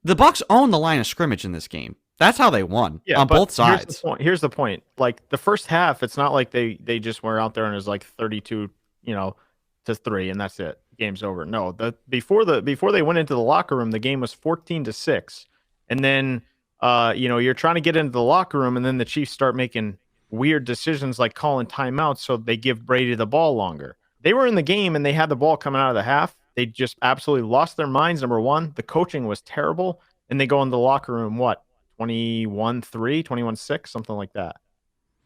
The Bucs own the line of scrimmage in this game. That's how they won on both sides. Here's the point. Like the first half, it's not like they just were out there and it was like 32, to 3, and that's it. Game's over. No, before they went into the locker room, the game was 14-6, and then you're trying to get into the locker room, and then the Chiefs start making weird decisions like calling timeouts, so they give Brady the ball longer. They were in the game and they had the ball coming out of the half. They just absolutely lost their minds. Number one, the coaching was terrible, and they go into the locker room 21-3, 21-6, something like that.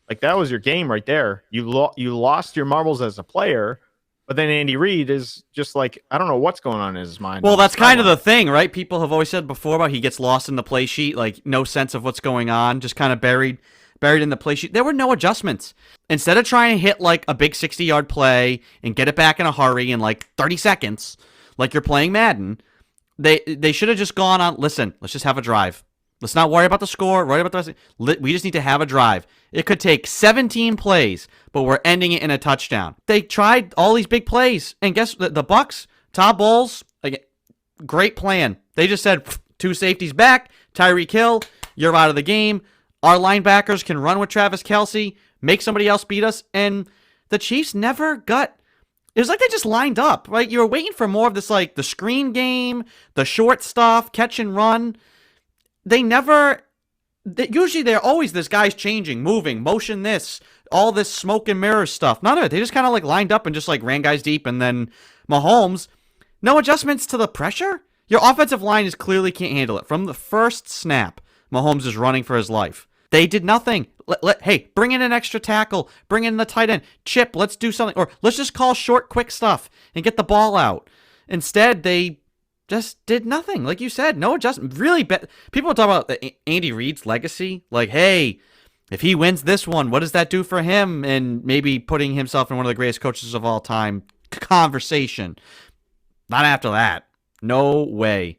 Like that was your game right there. You lost your marbles as a player. But then Andy Reid is just like, I don't know what's going on in his mind. Well, that's kind of the thing, right? People have always said before about he gets lost in the play sheet, like no sense of what's going on, just kind of buried in the play sheet. There were no adjustments. Instead of trying to hit like a big 60-yard play and get it back in a hurry in like 30 seconds, like you're playing Madden, they should have just gone on, listen, let's just have a drive. Let's not worry about the score, worry about the rest. We just need to have a drive. It could take 17 plays, but we're ending it in a touchdown. They tried all these big plays, and guess what? The Bucs, Todd Bowles, great plan. They just said, 2 safeties back, Tyreek Hill, you're out of the game. Our linebackers can run with Travis Kelce, make somebody else beat us, and the Chiefs never got... It was like they just lined up, right? You were waiting for more of this, like, the screen game, the short stuff, catch and run. They never... Usually they're always this guy's changing, moving, motion this, all this smoke and mirrors stuff. None of it. They just kind of like lined up and just like ran guys deep. And then Mahomes, no adjustments to the pressure. Your offensive line is clearly can't handle it. From the first snap, Mahomes is running for his life. They did nothing. Hey, bring in an extra tackle. Bring in the tight end. Chip, let's do something. Or let's just call short, quick stuff and get the ball out. Instead, they just did nothing. Like you said, no adjustment. Really, people talk about Andy Reid's legacy. Like, hey, if he wins this one, what does that do for him? And maybe putting himself in one of the greatest coaches of all time conversation. Not after that. No way.